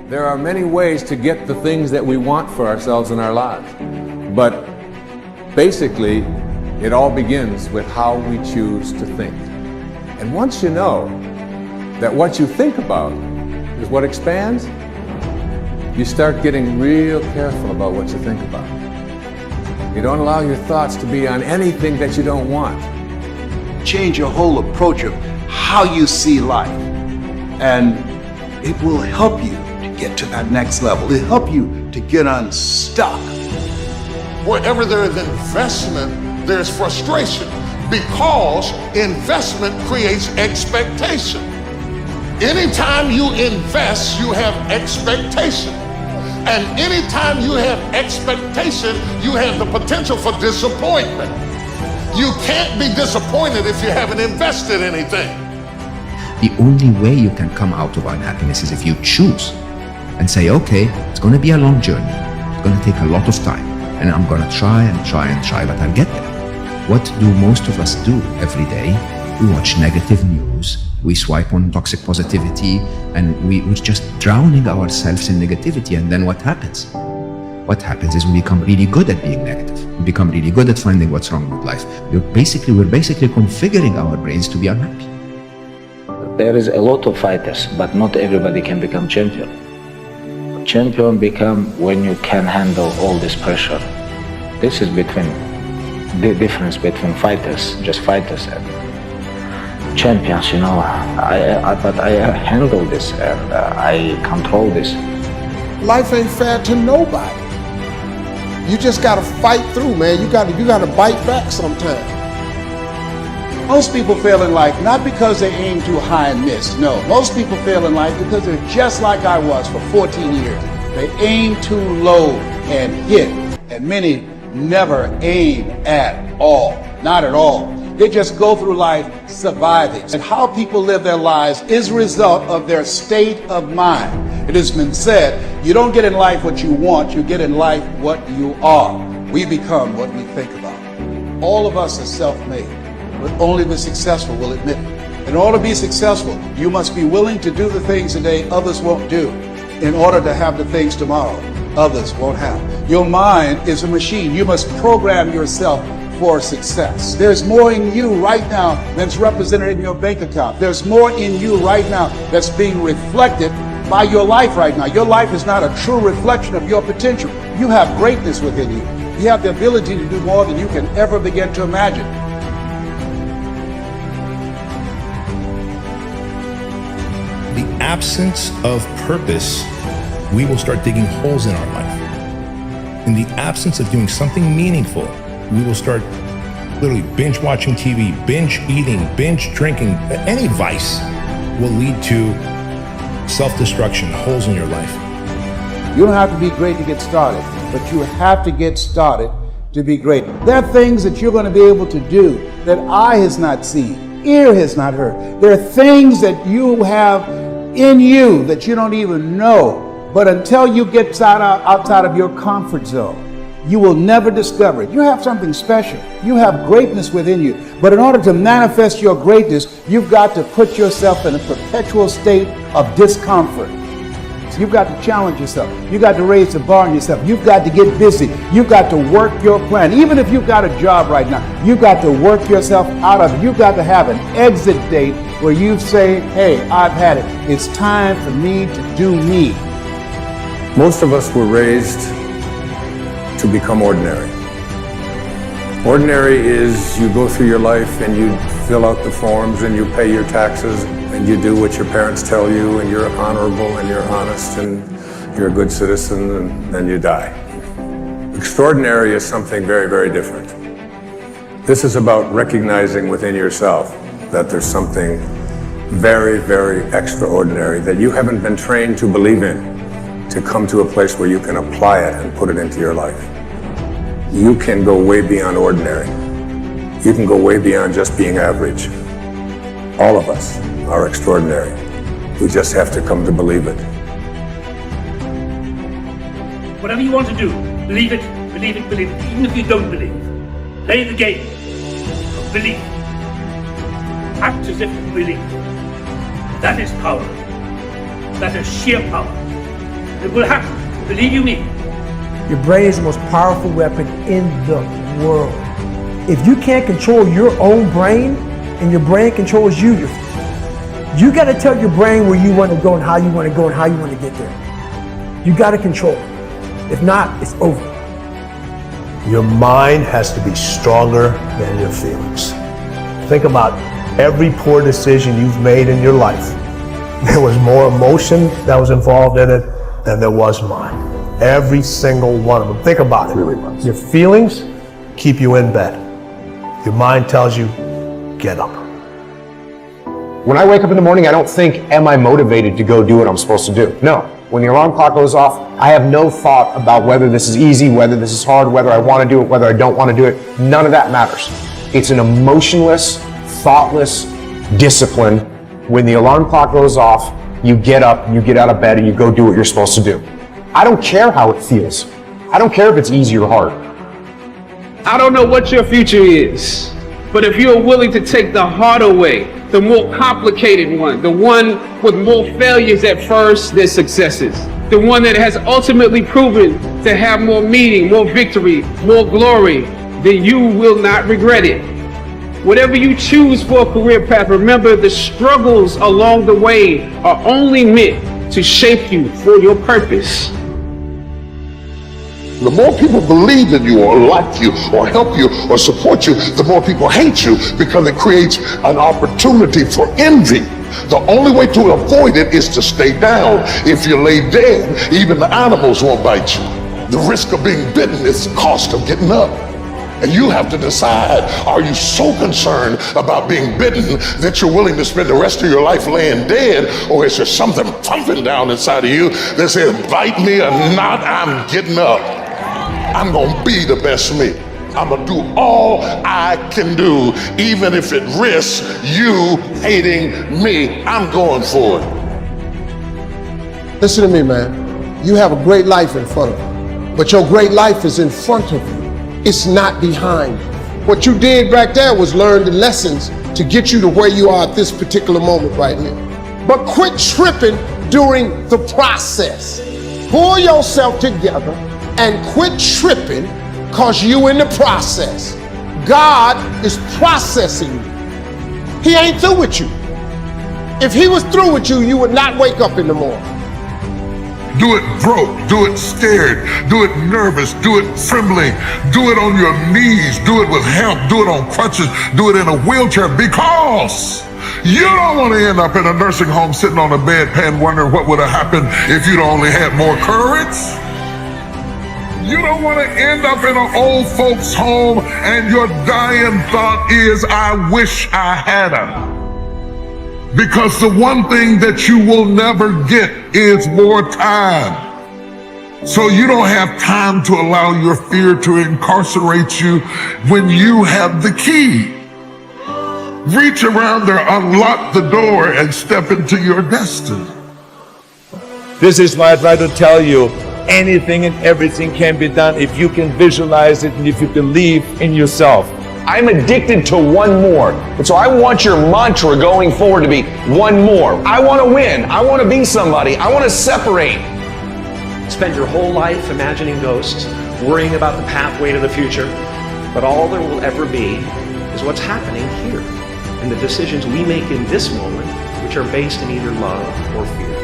There are many ways to get the things that we want for ourselves in our lives. But basically, it all begins with how we choose to think. And once you know that what you think about is what expands, you start getting real careful about what you think about. You don't allow your thoughts to be on anything that you don't want. Change your whole approach of how you see life, and it will help you to get to that next level. It'll help you to get unstuck. Wherever there is investment, there's frustration, because investment creates expectation. Anytime you invest, you have expectation. And anytime you have expectation, you have the potential for disappointment. You can't be disappointed if you haven't invested anything. The only way you can come out of unhappiness is if you choose and say, okay, it's going to be a long journey. It's going to take a lot of time. And I'm going to try and try and try, but I'll get there. What do most of us do every day? We watch negative news. We swipe on toxic positivity, and we're just drowning ourselves in negativity. And then what happens? What happens is we become really good at being negative. We become really good at finding what's wrong with life. We're basically configuring our brains to be unhappy. There is a lot of fighters, but not everybody can become champion. Champion become when you can handle all this pressure. This is between the difference between fighters, just fighters, and champions. You know, but I handle this and I control this. Life ain't fair to nobody. You just gotta fight through, man. You gotta bite back sometimes. Most people fail in life not because they aim too high and miss. No, most people fail in life because they're just like I was for 14 years. They aim too low and hit, and many never aim at all, not at all. They just go through life surviving. And how people live their lives is a result of their state of mind. It has been said, you don't get in life what you want, you get in life what you are. We become what we think about. All of us are self-made, but only the successful will admit it. In order to be successful, you must be willing to do the things today others won't do, in order to have the things tomorrow others won't have. Your mind is a machine. You must program yourself for success. There's more in you right now than's represented in your bank account. There's more in you right now that's being reflected by your life right now. Your life is not a true reflection of your potential. You have greatness within you. You have the ability to do more than you can ever begin to imagine. The absence of purpose, we will start digging holes in our life. In the absence of doing something meaningful, we will start literally binge watching TV, binge eating, binge drinking. Any vice will lead to self-destruction, holes in your life. You don't have to be great to get started, but you have to get started to be great. There are things that you're going to be able to do that eye has not seen, ear has not heard. There are things that you have in you that you don't even know, but until you get outside of your comfort zone, you will never discover it. You have something special. You have greatness within you. But in order to manifest your greatness, you've got to put yourself in a perpetual state of discomfort. So you've got to challenge yourself. You've got to raise the bar on yourself. You've got to get busy. You've got to work your plan. Even if you've got a job right now, you've got to work yourself out of it. You've got to have an exit date where you say, hey, I've had it. It's time for me to do me. Most of us were raised to become ordinary. Ordinary is you go through your life and you fill out the forms and you pay your taxes and you do what your parents tell you and you're honorable and you're honest and you're a good citizen and then you die. Extraordinary is something very, very different. This is about recognizing within yourself that there's something very, very extraordinary that you haven't been trained to believe in, to come to a place where you can apply it and put it into your life. You can go way beyond ordinary. You can go way beyond just being average. All of us are extraordinary. We just have to come to believe it. Whatever you want to do, believe it, believe it, believe it, even if you don't believe. Play the game of belief. Act as if you believe. That is power. That is sheer power. It will happen. Believe you me. Your brain is the most powerful weapon in the world. If you can't control your own brain and your brain controls you, you got to tell your brain where you want to go and how you want to go and how you want to get there. You got to control it. If not, it's over. Your mind has to be stronger than your feelings. Think about every poor decision you've made in your life. There was more emotion that was involved in it than there was mine. Every single one of them. Think about it. Your feelings keep you in bed. Your mind tells you, get up. When I wake up in the morning, I don't think, am I motivated to go do what I'm supposed to do? No. When the alarm clock goes off, I have no thought about whether this is easy, whether this is hard, whether I want to do it, whether I don't want to do it. None of that matters. It's an emotionless, thoughtless discipline. When the alarm clock goes off, you get up, you get out of bed, and you go do what you're supposed to do. I don't care how it feels. I don't care if it's easy or hard. I don't know what your future is, but if you're willing to take the harder way, the more complicated one, the one with more failures at first than successes, the one that has ultimately proven to have more meaning, more victory, more glory, then you will not regret it. Whatever you choose for a career path, remember the struggles along the way are only meant to shape you for your purpose. The more people believe in you or like you or help you or support you, the more people hate you because it creates an opportunity for envy. The only way to avoid it is to stay down. If you lay dead, even the animals won't bite you. The risk of being bitten is the cost of getting up. And you have to decide, are you so concerned about being bitten that you're willing to spend the rest of your life laying dead, or is there something pumping down inside of you that says, bite me or not, I'm getting up. I'm gonna be the best me. I'm gonna do all I can do, even if it risks you hating me. I'm going for it. Listen to me, man. You have a great life in front of you, but your great life is in front of you. It's not behind you. What you did back there was learn the lessons to get you to where you are at this particular moment right here. But quit tripping during the process. Pull yourself together and quit tripping because you in the process. God is processing you. He ain't through with you. If he was through with you, you would not wake up in the morning. Do it broke, do it scared, do it nervous, do it trembling, do it on your knees, do it with help, do it on crutches, do it in a wheelchair, because you don't want to end up in a nursing home sitting on a bedpan wondering what would have happened if you'd only had more courage. You don't want to end up in an old folks home and your dying thought is, I wish I had her. Because the one thing that you will never get is more time. So you don't have time to allow your fear to incarcerate you when you have the key. Reach around there, unlock the door, and step into your destiny. This is why I try to tell you, anything and everything can be done if you can visualize it and if you believe in yourself. I'm addicted to one more. And so I want your mantra going forward to be one more. I want to win. I want to be somebody. I want to separate. Spend your whole life imagining ghosts, worrying about the pathway to the future, but all there will ever be is what's happening here and the decisions we make in this moment, which are based in either love or fear.